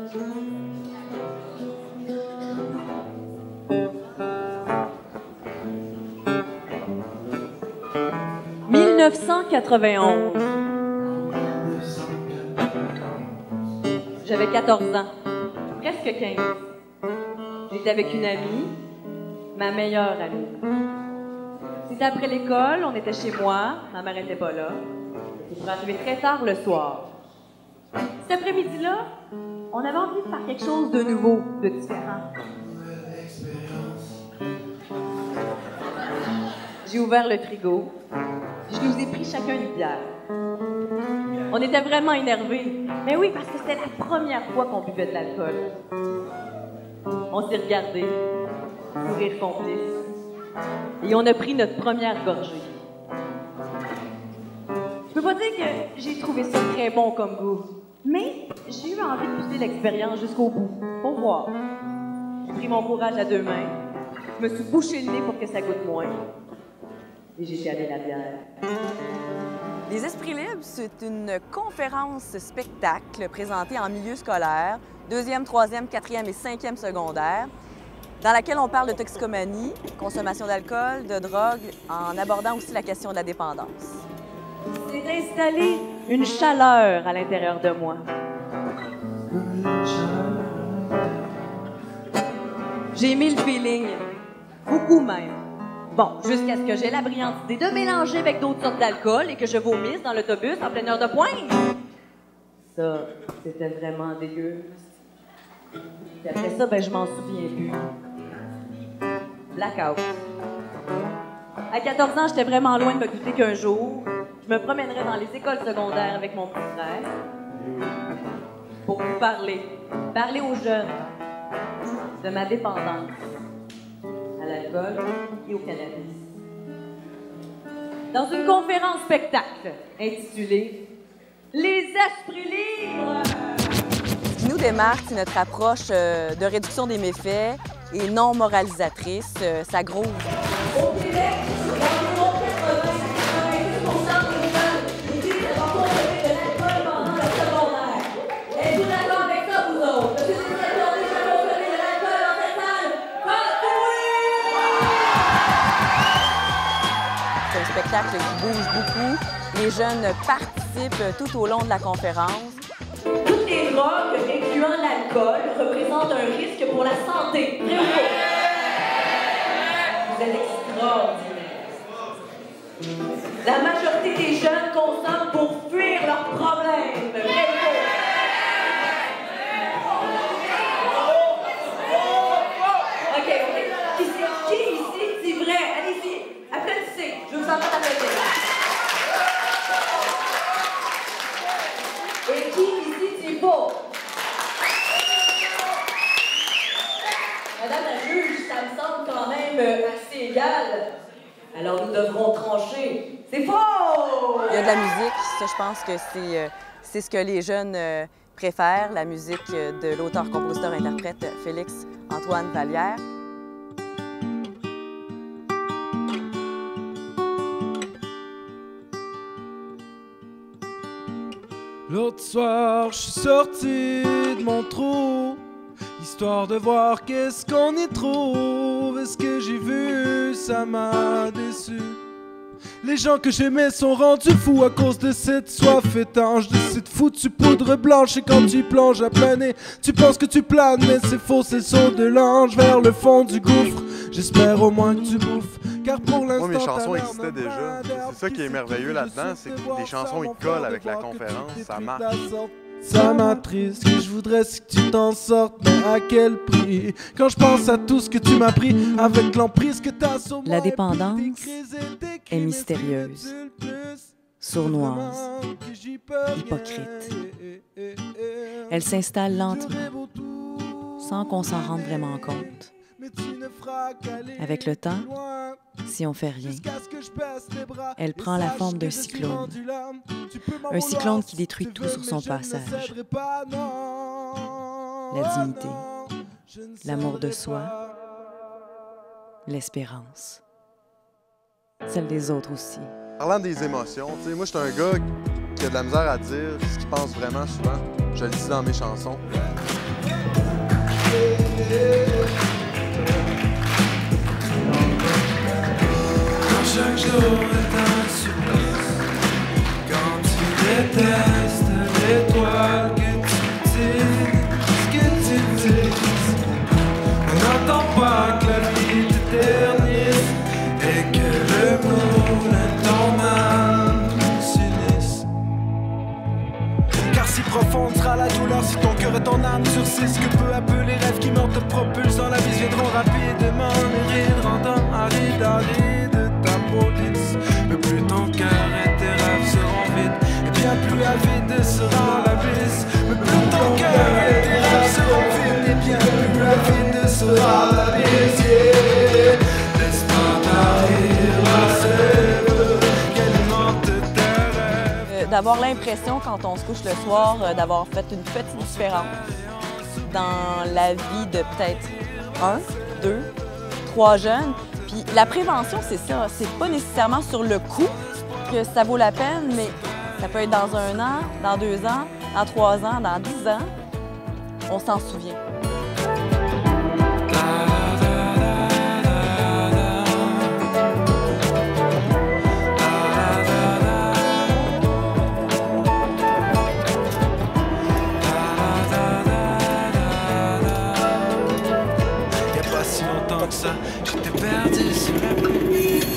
« 1991. J'avais 14 ans, presque 15. J'étais avec une amie, ma meilleure amie. C'était après l'école, on était chez moi, ma mère n'était pas là. Il pourrait arriver très tard le soir. Cet après-midi-là, on avait envie de faire quelque chose de nouveau, de différent. J'ai ouvert le frigo. Je nous ai pris chacun une bière. On était vraiment énervés. Mais oui, parce que c'était la première fois qu'on buvait de l'alcool. On s'est regardés, sourire complice, et on a pris notre première gorgée. Je peux pas dire que j'ai trouvé ça très bon comme goût, mais j'ai eu envie de pousser l'expérience jusqu'au bout, pour voir. J'ai pris mon courage à deux mains, je me suis bouché le nez pour que ça goûte moins, et j'ai calé la bière. Les Esprits libres, c'est une conférence-spectacle présentée en milieu scolaire, 2e, 3e, 4e et 5e secondaire, dans laquelle on parle de toxicomanie, consommation d'alcool, de drogue, en abordant aussi la question de la dépendance. C'est installé une chaleur à l'intérieur de moi. J'ai aimé le feeling, beaucoup même. Bon, jusqu'à ce que j'ai la brillante idée de mélanger avec d'autres sortes d'alcool et que je vomisse dans l'autobus en pleine heure de pointe. Ça, c'était vraiment dégueu. Puis après ça, ben, je m'en souviens plus. Blackout. À 14 ans, j'étais vraiment loin de me douter qu'un jour, je me promènerais dans les écoles secondaires avec mon petit frère pour vous parler aux jeunes de ma dépendance à l'alcool et au cannabis. Dans une conférence spectacle intitulée « Les Esprits libres ». Ce qui nous démarque, c'est notre approche de réduction des méfaits et non moralisatrice. Ça groove. Au Québec, environ 80% des jeunes utilisent la consommation de l'alcool pendant le secondaire. Êtes-vous d'accord avec ça, vous autres? Parce que si vous êtes déjà consommé de l'alcool dans cette salle, C'est un spectacle qui bouge beaucoup. Les jeunes participent tout au long de la conférence. toutes les drogues, incluant l'alcool, représentent un risque pour la santé. Vrai ou faux? Vous êtes extraordinaire. La majorité des jeunes consomment pour fuir leurs problèmes. Vrai ou faux? OK. Qui ici dit vrai? Allez-y, applaudissez. Je vous entends applaudir. Et qui ici dit faux? Madame la juge, ça me semble quand même assez égal. Alors nous devrons trancher. C'est faux! Il y a de la musique. Ça, je pense que c'est ce que les jeunes préfèrent, la musique de l'auteur, compositeur, interprète Félix-Antoine Vallière. L'autre soir, je suis sorti de mon trou, histoire de voir qu'est-ce qu'on y trouve. Et ce que j'ai vu, ça m'a déçu. Les gens que j'aimais sont rendus fous à cause de cette soif étanche, de cette foutue poudre blanche. Et quand tu plonges à plein nez, tu penses que tu planes, mais c'est faux, c'est le saut de l'ange vers le fond du gouffre. J'espère au moins que tu bouffes, car pour l'instant... Moi, mes chansons existaient déjà. C'est ça qui est merveilleux là-dedans, c'est que les chansons, ils collent avec la conférence, ça marche. Ça m'attriste, ce que je voudrais c'est que tu t'en sortes, mais à quel prix? Quand je pense à tout ce que tu m'as pris, avec l'emprise que t'as sur moi. La dépendance est mystérieuse, sournoise, hypocrite. Elle s'installe lentement, sans qu'on s'en rende vraiment compte. Avec le temps, si on fait rien, elle prend la forme d'un cyclone. Un cyclone qui détruit tout sur son passage. La dignité, l'amour de soi, l'espérance. Celle des autres aussi. Parlant des émotions, tu sais, moi, je suis un gars qui a de la misère à dire ce qu'il pense vraiment souvent. Je le dis dans mes chansons. Chaque jour est un supplice. Quand tu détestes l'étoile que tu dises, on n'entend pas que la vie t'éternise et que le moulin de ton âme s'unisse. Car si profonde sera la douleur si ton cœur et ton âme surcissent, que peu à peu les rêves qui meurent te propulsent dans la vie viendront rapidement. Les rires rendant aride ta police. Mais plus ton cœur et tes rêves seront vides, et bien plus avide sera l'abysse. Mais plus ton cœur et tes rêves seront vides, et bien plus avide sera l'abysse. Yeah. Laisse pas tarir la sève qui alimente tes rêves. D'avoir l'impression, quand on se couche le soir, d'avoir fait une petite différence dans la vie de peut-être 1, 2, 3 jeunes. Puis la prévention, c'est ça. C'est pas nécessairement sur le coup que ça vaut la peine, mais ça peut être dans 1 an, dans 2 ans, dans 3 ans, dans 10 ans. On s'en souvient. Y'a pas si longtemps que ça, j'étais perdu sur la pluie.